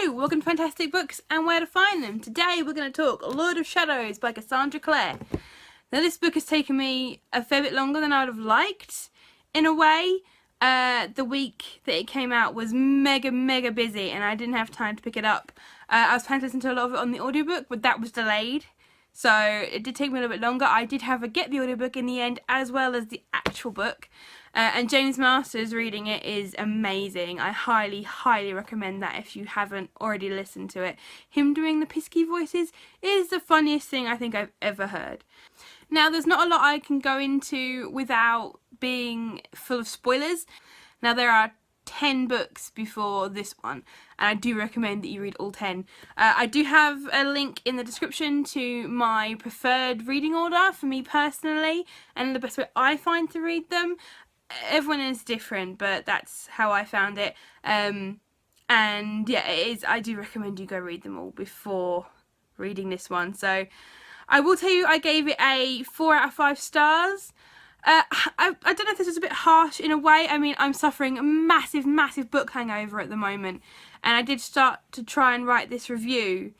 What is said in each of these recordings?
Hello, welcome to Fantastic Books and Where to Find Them. Today we're going to talk Lord of Shadows by Cassandra Clare. Now this book has taken me a fair bit longer than I would have liked. In a way, the week that it came out was mega busy and I didn't have time to pick it up. I was planning to listen to a lot of it on the audiobook, but that was delayed. So it did take me a little bit longer. I did get the audiobook in the end as well as the actual book. And James Masters reading it is amazing. I highly recommend that if you haven't already listened to it. Him doing the pisky voices is the funniest thing I think I've ever heard. Now there's not a lot I can go into without being full of spoilers. Now there are 10 books before this one and I do recommend that you read all 10. I do have a link in the description to my preferred reading order for me personally and the best way I find to read them. Everyone is different, but that's how I found it. And yeah, it is. I do recommend you go read them all before reading this one. So I will tell you, I gave it a 4 out of 5 stars. I don't know if this was a bit harsh in a way. I mean, I'm suffering a massive book hangover at the moment, and I did start to try and write this review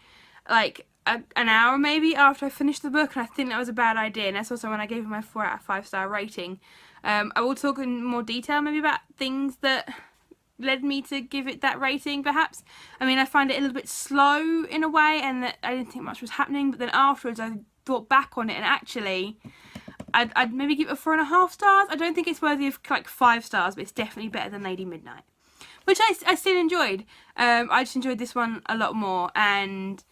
like an hour maybe after I finished the book, and I think that was a bad idea, and that's also when I gave it my 4 out of 5 star rating. I will talk in more detail maybe about things that led me to give it that rating perhaps. I mean, I find it a little bit slow in a way and that I didn't think much was happening, but then afterwards I thought back on it and actually I'd maybe give it a 4.5 stars. I don't think it's worthy of like 5 stars, but it's definitely better than Lady Midnight, which I still enjoyed. I just enjoyed this one a lot more, and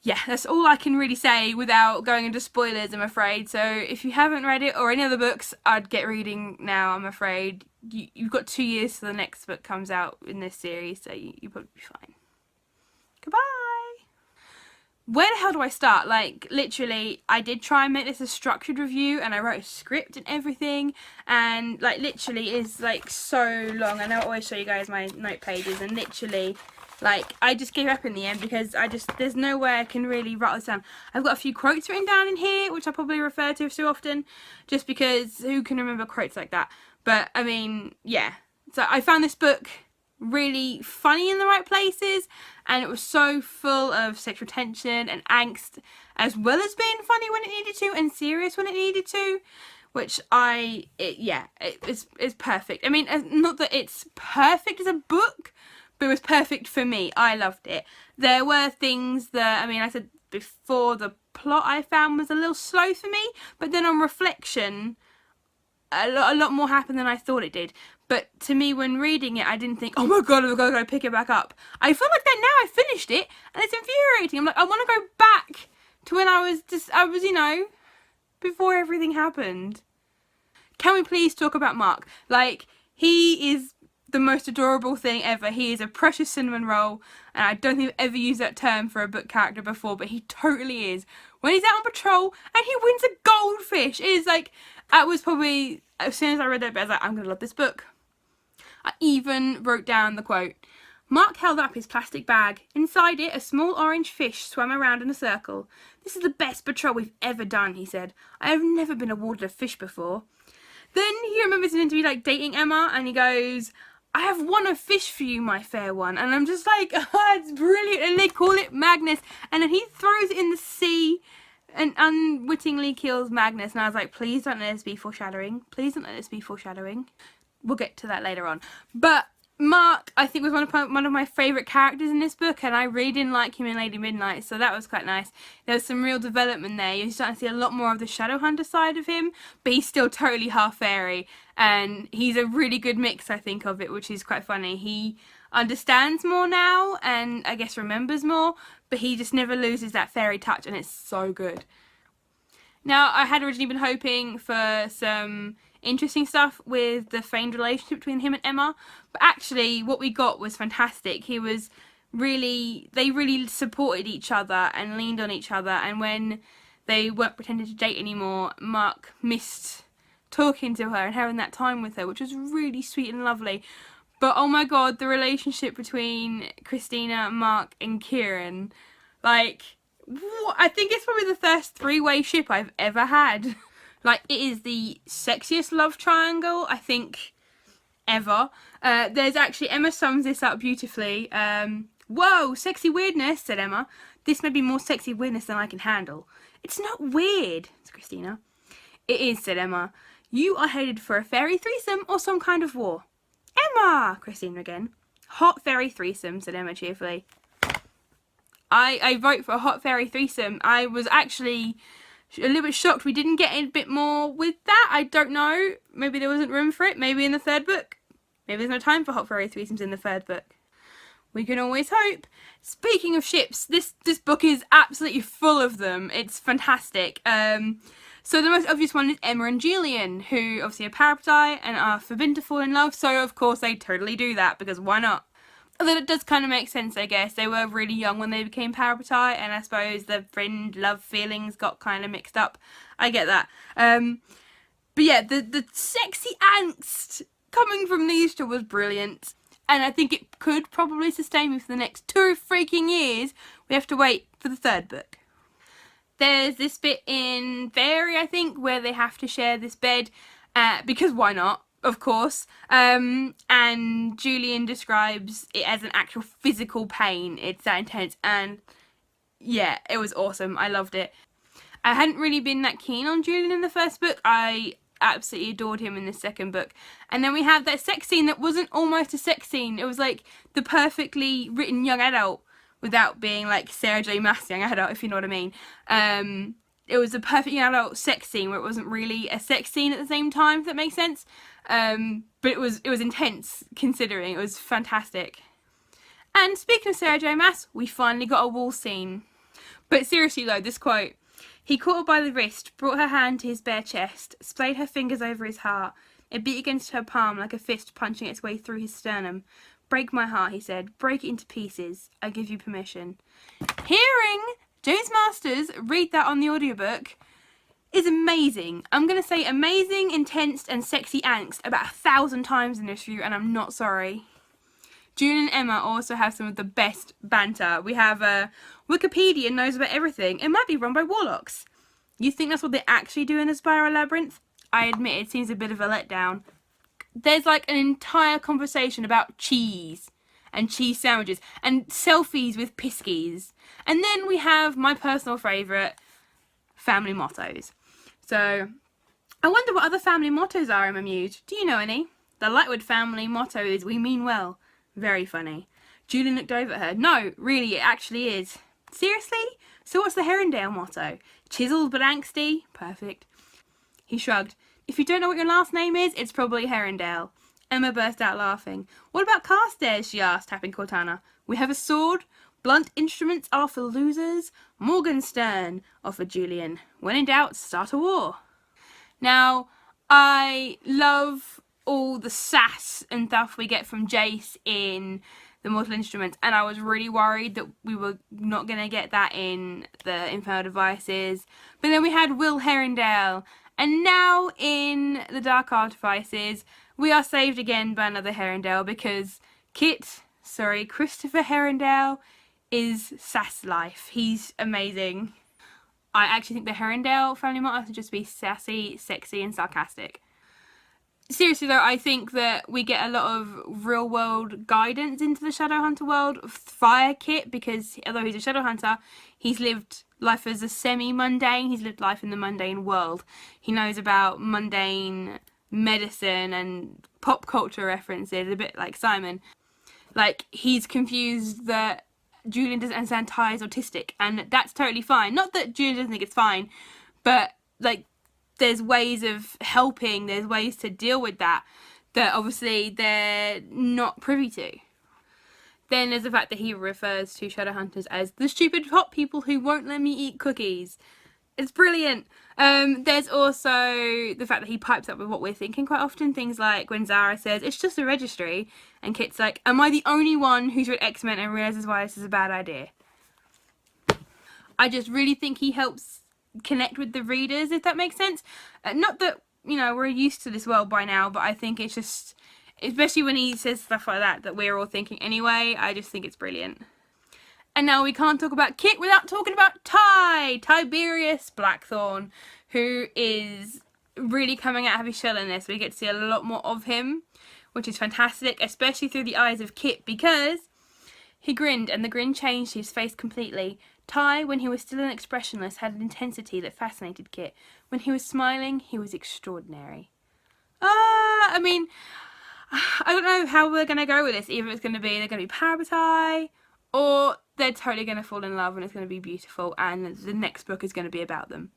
yeah, that's all I can really say without going into spoilers, I'm afraid. So if you haven't read it or any other books, I'd get reading now, I'm afraid. You've got 2 years till the next book comes out in this series, so you'll probably be fine. Goodbye! Where the hell do I start? Like, literally, I did try and make this a structured review, and I wrote a script and everything, and, like, literally is, like, so long. And I'll always show you guys my note pages, and literally, like, I just gave up in the end because there's no way I can really write this down. I've got a few quotes written down in here, which I probably refer to so often, just because who can remember quotes like that? But, I mean, yeah. So I found this book really funny in the right places, and it was so full of sexual tension and angst, as well as being funny when it needed to and serious when it needed to, which it's perfect. I mean, not that it's perfect as a book, but it was perfect for me. I loved it. There were things that, I mean, I said before, the plot I found was a little slow for me, but then on reflection, a lot more happened than I thought it did. But to me, when reading it, I didn't think, oh my god, I've got to go pick it back up. I feel like that now. I finished it, and it's infuriating. I'm like, I want to go back to when I was, you know, before everything happened. Can we please talk about Mark? Like, he is the most adorable thing ever. He is a precious cinnamon roll, and I don't think I've ever used that term for a book character before, but he totally is. When he's out on patrol and he wins a goldfish, it is like, that was probably, as soon as I read that bit, I was like, I'm going to love this book. I even wrote down the quote. Mark held up his plastic bag. Inside it, a small orange fish swam around in a circle. This is the best patrol we've ever done, he said. I have never been awarded a fish before. Then he remembers him to be like dating Emma, and he goes, I have won a fish for you, my fair one. And I'm just like, oh, it's brilliant. And they call it Magnus. And then he throws it in the sea and unwittingly kills Magnus. And I was like, please don't let this be foreshadowing. Please don't let this be foreshadowing. We'll get to that later on. But Mark, I think, was one of my favourite characters in this book, and I really didn't like him in Lady Midnight, so that was quite nice. There was some real development there. You're starting to see a lot more of the Shadowhunter side of him, but he's still totally half fairy, and he's a really good mix, I think, of it, which is quite funny. He understands more now, and I guess remembers more, but he just never loses that fairy touch, and it's so good. Now, I had originally been hoping for some interesting stuff with the feigned relationship between him and Emma, but actually what we got was fantastic. They really supported each other and leaned on each other, and when they weren't pretending to date anymore, Mark missed talking to her and having that time with her, which was really sweet and lovely. But oh my god, the relationship between Christina, Mark and Kieran, like, I think it's probably the first three-way ship I've ever had. Like, it is the sexiest love triangle, I think, ever. There's actually, Emma sums this up beautifully. Whoa, sexy weirdness, said Emma. This may be more sexy weirdness than I can handle. It's not weird, said Christina. It is, said Emma. You are headed for a fairy threesome or some kind of war. Emma, Christina again. Hot fairy threesome, said Emma cheerfully. I vote for a hot fairy threesome. I was actually a little bit shocked we didn't get a bit more with that. I don't know. Maybe there wasn't room for it. Maybe in the third book. Maybe there's no time for hot fairy threesomes in the third book. We can always hope. Speaking of ships, this book is absolutely full of them. It's fantastic. So the most obvious one is Emma and Julian, who obviously are parapetite and are forbidden to fall in love. So of course they totally do that, because why not? Although it does kind of make sense, I guess. They were really young when they became parapetite, and I suppose the friend-love feelings got kind of mixed up. I get that. But yeah, the sexy angst coming from these two was brilliant. And I think it could probably sustain me for the next 2 freaking years. We have to wait for the third book. There's this bit in Fairy, I think, where they have to share this bed. Because why not? Of course. And Julian describes it as an actual physical pain. It's that intense. And yeah, it was awesome. I loved it. I hadn't really been that keen on Julian in the first book. I absolutely adored him in the second book. And then we have that sex scene that wasn't almost a sex scene. It was like the perfectly written young adult without being like Sarah J. Maas young adult, if you know what I mean. It was a perfect young adult sex scene where it wasn't really a sex scene at the same time, if that makes sense. But it was intense, considering. It was fantastic. And speaking of Sarah J. Maas, we finally got a wall scene. But seriously though, this quote: he caught her by the wrist, brought her hand to his bare chest, splayed her fingers over his heart. It beat against her palm like a fist punching its way through his sternum. Break my heart, he said. Break it into pieces. I give you permission. Hearing James Masters read that on the audiobook is amazing. I'm going to say amazing, intense and sexy angst about 1,000 times in this review, and I'm not sorry. Julian and Emma also have some of the best banter. We have Wikipedia knows about everything. It might be run by warlocks. You think that's what they actually do in the Spiral Labyrinth? I admit it seems a bit of a letdown. There's like an entire conversation about cheese and cheese sandwiches and selfies with piskies. And then we have my personal favourite, family mottos. So I wonder what other family mottos are, I'm amused. Do you know any? The Lightwood family motto is "We mean well." Very funny. Julian looked over at her. No, really, it actually is. Seriously? So what's the Herondale motto? Chiseled but angsty? Perfect. He shrugged. If you don't know what your last name is, it's probably Herondale. Emma burst out laughing. What about Carstairs? She asked, tapping Cortana. We have a sword. Blunt instruments are for losers. Morgenstern, offered Julian. When in doubt, start a war. Now, I love all the sass and stuff we get from Jace in the Mortal Instruments, and I was really worried that we were not going to get that in the Infernal Devices. But then we had Will Herondale, and now in the Dark Artifices, we are saved again by another Herondale, because Christopher Herondale is sass life. He's amazing. I actually think the Herondale family motto should just be sassy, sexy and sarcastic. Seriously though, I think that we get a lot of real world guidance into the Shadowhunter world via Kit, because although he's a Shadowhunter, he's lived life as a semi-mundane, he's lived life in the mundane world. He knows about mundane medicine and pop culture references, a bit like Simon. Like, he's confused that Julian doesn't understand Ty is autistic, and that's totally fine. Not that Julian doesn't think it's fine, but like, there's ways of helping, there's ways to deal with that obviously they're not privy to. Then there's the fact that he refers to Shadowhunters as the stupid hot people who won't let me eat cookies. It's brilliant. There's also the fact that he pipes up with what we're thinking quite often. Things like when Zara says, it's just a registry, and Kit's like, am I the only one who's read X-Men and realises why this is a bad idea? I just really think he helps connect with the readers, if that makes sense. Not that, you know, we're used to this world by now, but I think it's just, especially when he says stuff like that we're all thinking anyway, I just think it's brilliant. And now we can't talk about Kit without talking about Tiberius Blackthorn, who is really coming out of his shell in this. We get to see a lot more of him, which is fantastic, especially through the eyes of Kit, because He grinned, and the grin changed his face completely. Ty, when he was still expressionless, had an intensity that fascinated Kit. When he was smiling, he was extraordinary. I mean, I don't know how we're going to go with this. Either it's going to be, they're going to be power by Ty, or they're totally going to fall in love and it's going to be beautiful, and the next book is going to be about them.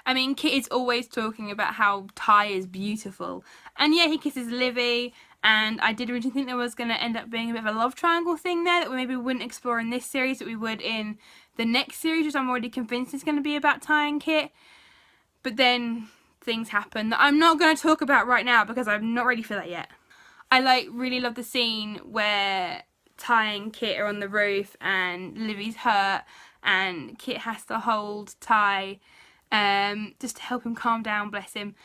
I mean, Kit is always talking about how Ty is beautiful. And yeah, he kisses Livy, and I did originally think there was going to end up being a bit of a love triangle thing there that we maybe wouldn't explore in this series, that we would in the next series, which I'm already convinced is going to be about Ty and Kit. But then things happen that I'm not going to talk about right now because I'm not ready for that yet. I really love the scene where Ty and Kit are on the roof and Livy's hurt and Kit has to hold Ty just to help him calm down, bless him.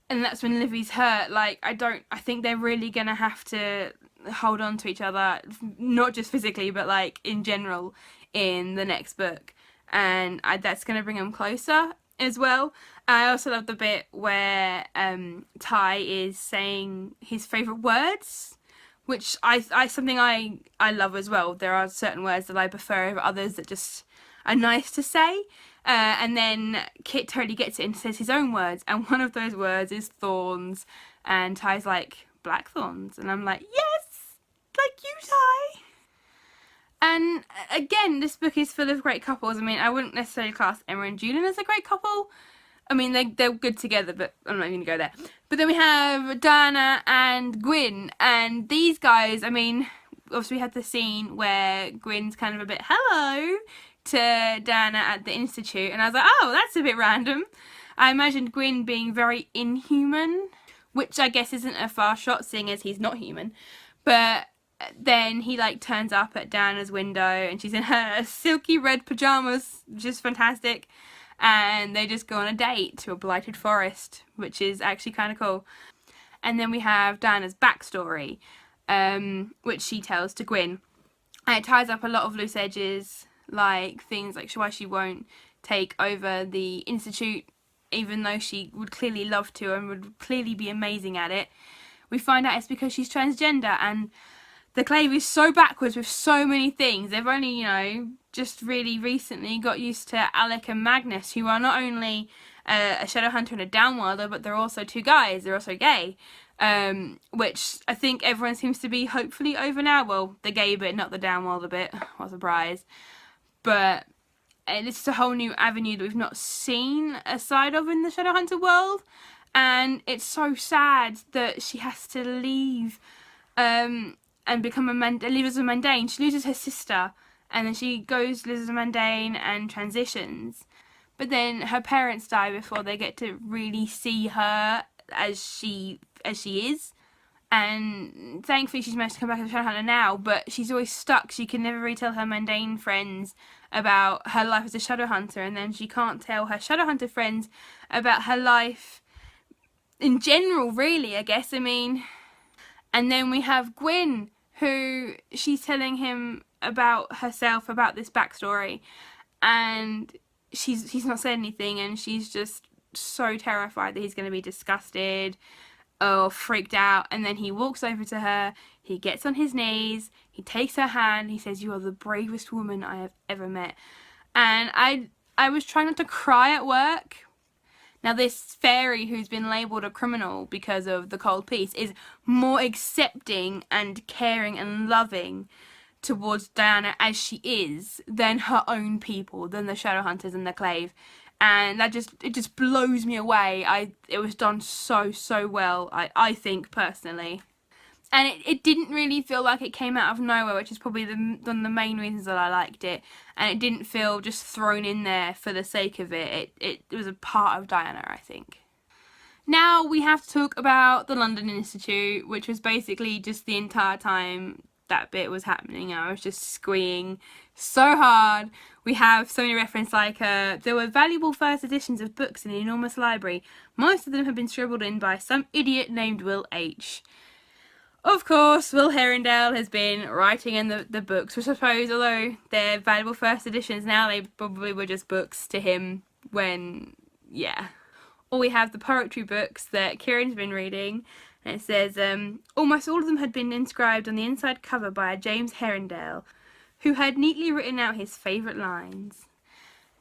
And that's when Livy's hurt. I think they're really going to have to hold on to each other, not just physically, but in general in the next book. And that's going to bring them closer as well. I also love the bit where Ty is saying his favourite words, which something I love as well. There are certain words that I prefer over others that just are nice to say. And then Kit totally gets it and says his own words, and one of those words is thorns, and Ty's like, blackthorns, and I'm like, yes, like you, Ty. And again, this book is full of great couples. I mean, I wouldn't necessarily class Emma and Julian as a great couple. I mean, they're good together, but I'm not even going to go there. But then we have Diana and Gwyn, and these guys, I mean, obviously we had the scene where Gwyn's kind of a bit hello to Diana at the Institute, and I was like, oh, that's a bit random. I imagined Gwyn being very inhuman, which I guess isn't a far shot, seeing as he's not human. But then he turns up at Diana's window, and she's in her silky red pajamas, which is fantastic, and they just go on a date to a blighted forest, which is actually kind of cool. And then we have Diana's backstory, which she tells to Gwyn, and it ties up a lot of loose edges, like things like why she won't take over the Institute, even though she would clearly love to and would clearly be amazing at it. We find out it's because she's transgender, and the Clave is so backwards with so many things. They've only, just really recently got used to Alec and Magnus, who are not only a Shadowhunter and a Downworlder, but they're also two guys. They're also gay, which I think everyone seems to be hopefully over now. Well, the gay bit, not the Downworlder bit. What a surprise. But it's a whole new avenue that we've not seen a side of in the Shadowhunter world. And it's so sad that she has to leave and become live as a mundane. She loses her sister, and then she lives as a mundane and transitions. But then her parents die before they get to really see her as she is. And thankfully she's managed to come back as a Shadowhunter now, but she's always stuck. She can never really tell her mundane friends about her life as a Shadowhunter, and then she can't tell her Shadowhunter friends about her life in general, really, I guess. I mean, and then we have Gwyn, who she's telling him about herself, about this backstory, and he's not said anything, and she's just so terrified that he's going to be disgusted or freaked out. And then he walks over to her, he gets on his knees, he takes her hand, he says, "You are the bravest woman I have ever met." And I was trying not to cry at work. Now, this fairy who's been labelled a criminal because of the cold peace is more accepting and caring and loving towards Diana as she is than her own people, than the Shadowhunters and the Clave. And it just blows me away. It was done so well, I think, personally. And it didn't really feel like it came out of nowhere, which is probably one of the main reasons that I liked it. And it didn't feel just thrown in there for the sake of it. It was a part of Diana, I think. Now we have to talk about the London Institute, which was basically just the entire time that bit was happening. I was just squeeing so hard. We have so many references, like there were valuable first editions of books in an enormous library. Most of them have been scribbled in by some idiot named Will H. Of course, Will Herondale has been writing in the books, which I suppose, although they're valuable first editions now, they probably were just books to him when, yeah. Or we have the poetry books that Kieran's been reading, and it says, almost all of them had been inscribed on the inside cover by a James Herondale, who had neatly written out his favourite lines.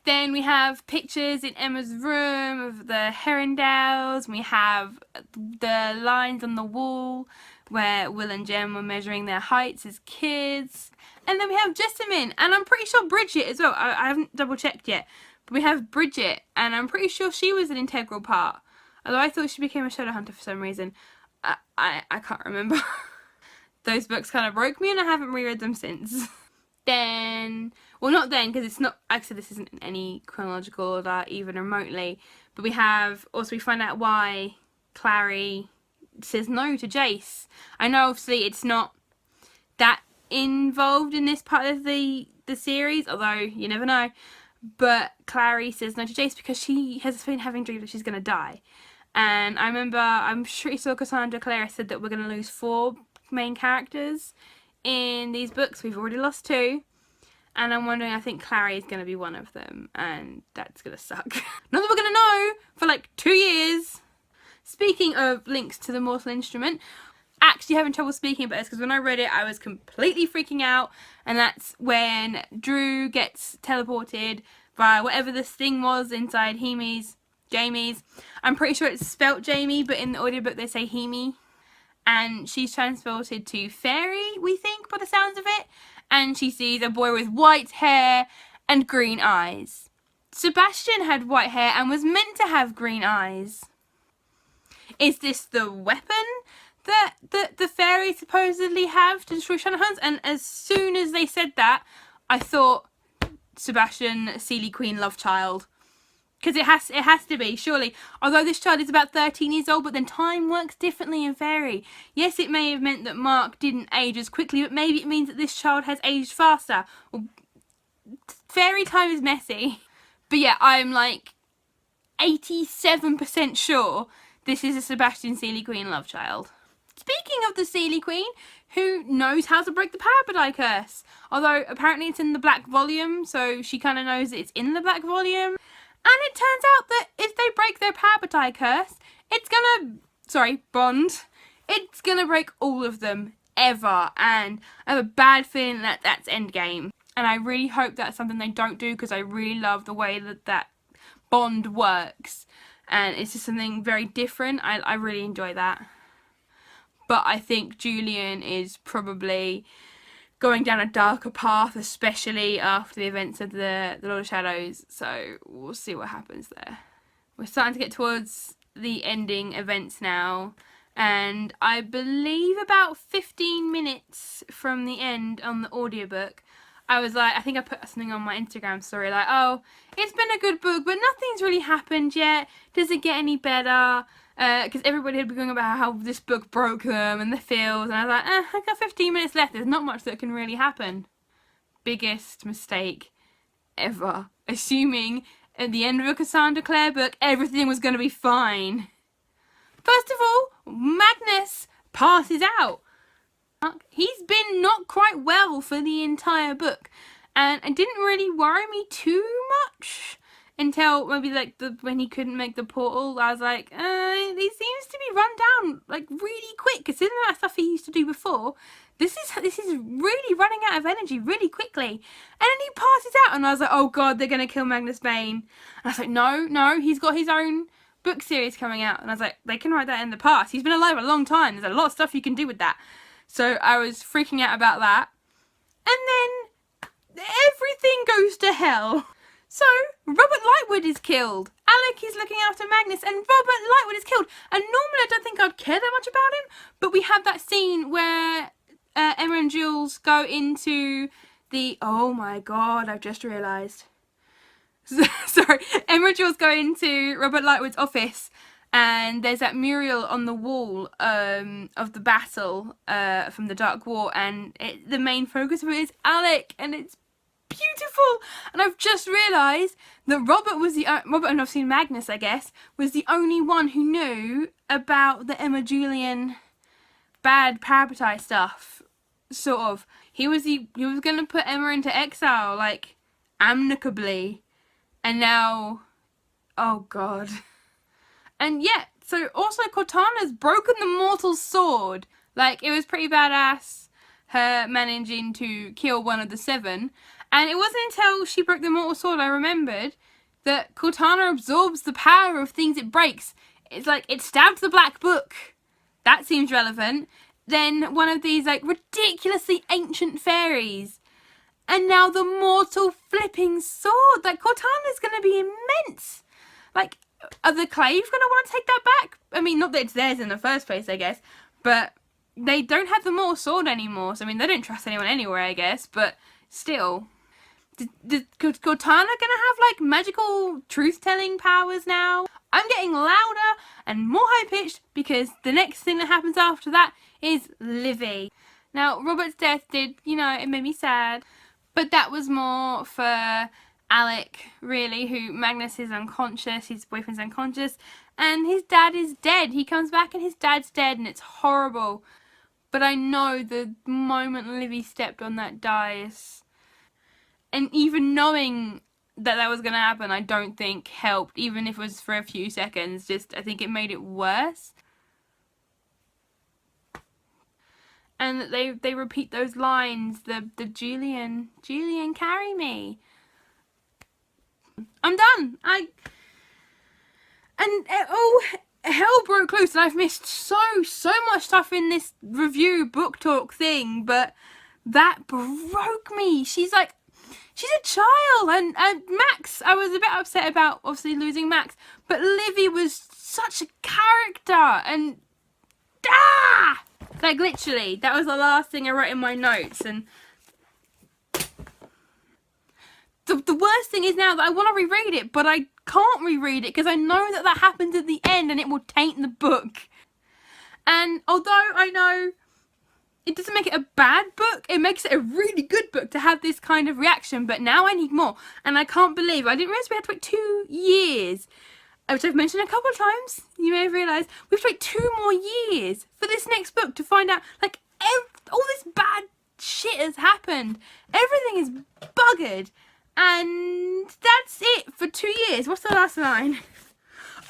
Then we have pictures in Emma's room of the Herondales. We have the lines on the wall where Will and Jem were measuring their heights as kids. And then we have Jessamine, and I'm pretty sure Bridget as well. I haven't double checked yet. But we have Bridget, and I'm pretty sure she was an integral part. Although I thought she became a Shadowhunter for some reason. I can't remember. Those books kind of broke me, and I haven't reread them since. Then, well, not then, because it's not, like I said, this isn't in any chronological order, even remotely. But we find out why Clary says no to Jace. I know, obviously, it's not that involved in this part of the series, although you never know. But Clary says no to Jace because she has been having dreams that she's going to die. And I remember, I'm sure you saw Cassandra Clare said that we're going to lose 4 main characters in these books. We've already lost 2, and I'm wondering, I think Clary is going to be one of them, and that's going to suck. Not that we're going to know for like 2 years. Speaking of links to the Mortal Instrument, actually having trouble speaking about this because when I read it I was completely freaking out, and that's when Drew gets teleported by whatever this thing was inside Jamie's. I'm pretty sure it's spelt Jamie, but in the audiobook they say Hemi. And she's transported to Fairy, we think, by the sounds of it. And she sees a boy with white hair and green eyes. Sebastian had white hair and was meant to have green eyes. Is this the weapon that the fairies supposedly have to destroy Shadowhunters? And as soon as they said that, I thought Sebastian, Seelie Queen, love child. Because it has to be, surely. Although this child is about 13 years old, but then time works differently in Fairy. Yes, it may have meant that Mark didn't age as quickly, but maybe it means that this child has aged faster. Well, Fairy time is messy. But yeah, I'm like 87% sure this is a Sebastian Seelie Queen love child. Speaking of the Seelie Queen, who knows how to break the Parabadai curse? Although apparently it's in the black volume, so she kind of knows that it's in the black volume. And it turns out that if they break their Parabadai curse, it's Bond, it's gonna break all of them, ever. And I have a bad feeling that that's Endgame. And I really hope that's something they don't do, because I really love the way that Bond works. And it's just something very different. I really enjoy that. But I think Julian is probably going down a darker path, especially after the events of the Lord of Shadows. So we'll see what happens there. We're starting to get towards the ending events now. And I believe about 15 minutes from the end on the audiobook, I was like, I think I put something on my Instagram story like, oh, it's been a good book, but nothing's really happened yet. Does it get any better? Because everybody had been going about how this book broke them and the feels, and I was like, I've got 15 minutes left, there's not much that can really happen. Biggest mistake ever. Assuming at the end of a Cassandra Clare book, everything was going to be fine. First of all, Magnus passes out. He's been not quite well for the entire book, and it didn't really worry me too much until maybe like when he couldn't make the portal. I was like, he seems to be run down like really quick, considering that stuff he used to do before. This is really running out of energy really quickly. And then he passes out, and I was like, oh god, they're gonna kill Magnus Bane. And I was like, no, he's got his own book series coming out. And I was like, they can write that in the past. He's been alive a long time. There's a lot of stuff you can do with that. So I was freaking out about that. And then everything goes to hell. So Robert Lightwood is killed. Alec is looking after Magnus, and Robert Lightwood is killed. And normally I don't think I'd care that much about him, but we have that scene where Emma and Jules go into the... Oh my god, I've just realised. Sorry. Emma and Jules go into Robert Lightwood's office, and there's that mural on the wall of the battle from the Dark War, and the main focus of it is Alec, and it's beautiful. And I've just realised that Robert and obviously Magnus, I guess, was the only one who knew about the Emma Julian bad Parabadai stuff. Sort of. He was going to put Emma into exile, like, amicably. And now, oh god. And yeah, so also Cortana's broken the mortal sword. Like, it was pretty badass. her managing to kill one of the 7. And it wasn't until she broke the mortal sword I remembered that Cortana absorbs the power of things it breaks. It's like it stabbed the Black Book. That seems relevant. Then one of these like ridiculously ancient fairies. And now the mortal flipping sword. Like Cortana's going to be immense. Like, are the Clave going to want to take that back? I mean, not that it's theirs in the first place, I guess. But they don't have the mortal sword anymore. So, I mean, they don't trust anyone anywhere, I guess. But still. Is Cortana going to have, like, magical truth-telling powers now? I'm getting louder and more high-pitched because the next thing that happens after that is Livy. Now, Robert's death did, you know, it made me sad. But that was more for Alec, really, who Magnus is unconscious, his boyfriend's unconscious, and his dad is dead. He comes back and his dad's dead, and it's horrible. But I know the moment Livy stepped on that dice, and even knowing that that was going to happen, I don't think helped, even if it was for a few seconds. Just, I think it made it worse. And they repeat those lines, the Julian, carry me. I'm done. Hell broke loose, and I've missed so much stuff in this review book talk thing, but that broke me. She's a child, and Max, I was a bit upset about obviously losing Max, but Livy was such a character, and like literally, that was the last thing I wrote in my notes, and the worst thing is now that I want to reread it, but I can't reread it because I know that happens at the end and it will taint the book. And although I know it doesn't make it a bad book, it makes it a really good book to have this kind of reaction, but now I need more. And I can't believe, I didn't realise we had to wait 2 years, which I've mentioned a couple of times. You may have realised we have to wait 2 more years for this next book to find out, like, all this bad shit has happened. Everything is buggered. And that's it for 2 years. What's the last line?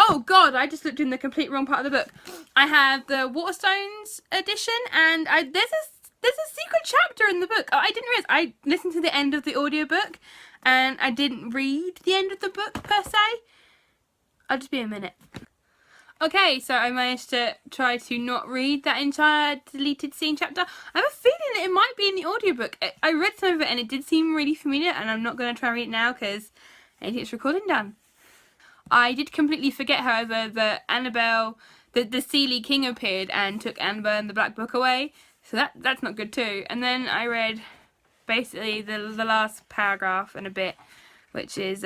Oh god, I just looked in the complete wrong part of the book. I have the Waterstones edition, and there's a secret chapter in the book. Oh, I didn't realise. I listened to the end of the audiobook, and I didn't read the end of the book per se. I'll just be a minute. Okay, so I managed to try to not read that entire deleted scene chapter. I have a feeling that it might be in the audiobook. I read some of it and it did seem really familiar, and I'm not going to try and read it now because I think it's recording done. I did completely forget, however, that Annabelle, the Seelie King appeared and took Annabelle and the Black Book away. So that's not good too. And then I read basically the last paragraph and a bit, which is...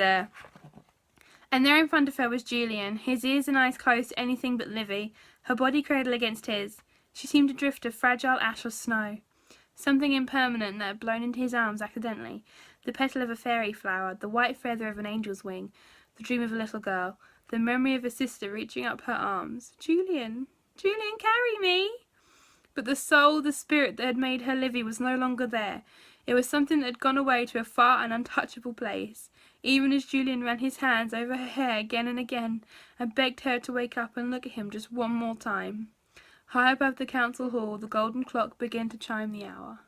And there in front of her was Julian, his ears and eyes closed to anything but Livy, her body cradled against his. She seemed a drift of fragile ash or snow, something impermanent that had blown into his arms accidentally, the petal of a fairy flower, the white feather of an angel's wing, the dream of a little girl, the memory of a sister reaching up her arms. Julian, carry me! But the soul, the spirit that had made her Livy was no longer there. It was something that had gone away to a far and untouchable place. Even as Julian ran his hands over her hair again and again, and begged her to wake up and look at him just one more time. High above the council hall, the golden clock began to chime the hour.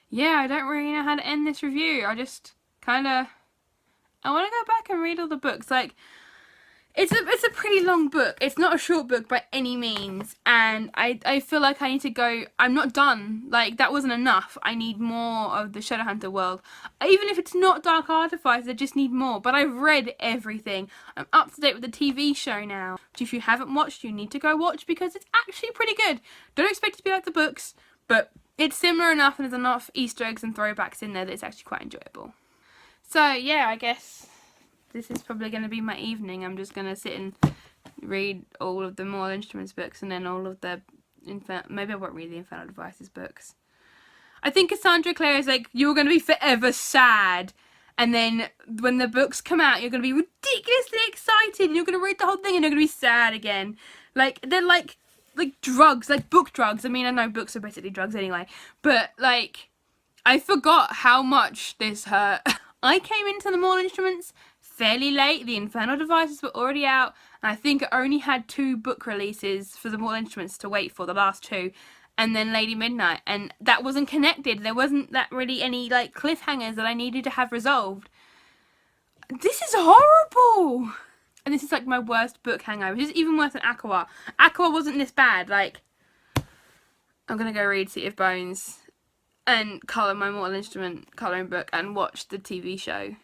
Yeah, I don't really know how to end this review. I just I want to go back and read all the books. Like, it's a pretty long book. It's not a short book by any means, and I feel like I need to go. I'm not done. Like, that wasn't enough. I need more of the Shadowhunter world. Even if it's not Dark Artifices, I just need more. But I've read everything. I'm up to date with the TV show now, which if you haven't watched, you need to go watch because it's actually pretty good. Don't expect it to be like the books, but it's similar enough and there's enough Easter eggs and throwbacks in there that it's actually quite enjoyable. So yeah, I guess this is probably going to be my evening. I'm just going to sit and read all of the Mortal Instruments books and then all of the... Maybe I won't read the Infernal Devices books. I think Cassandra Clare is like, you're going to be forever sad. And then when the books come out, you're going to be ridiculously excited. And you're going to read the whole thing and you're going to be sad again. Like, they're like drugs, like book drugs. I mean, I know books are basically drugs anyway. But, like, I forgot how much this hurt. I came into the Mortal Instruments fairly late. The Infernal Devices were already out, and I think I only had 2 book releases for the Mortal Instruments to wait for, the last 2, and then Lady Midnight, and that wasn't connected. There wasn't that really any like cliffhangers that I needed to have resolved. This is horrible! And this is like my worst book hangover. This is even worse than Aqua. Aqua wasn't this bad. Like, I'm gonna go read City of Bones and colour my Mortal Instrument colouring book and watch the TV show.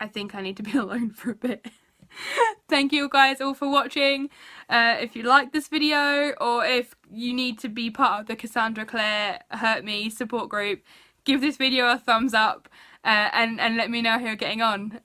I think I need to be alone for a bit. Thank you guys all for watching. If you like this video, or if you need to be part of the Cassandra Clare Hurt Me support group, give this video a thumbs up and let me know how you're getting on.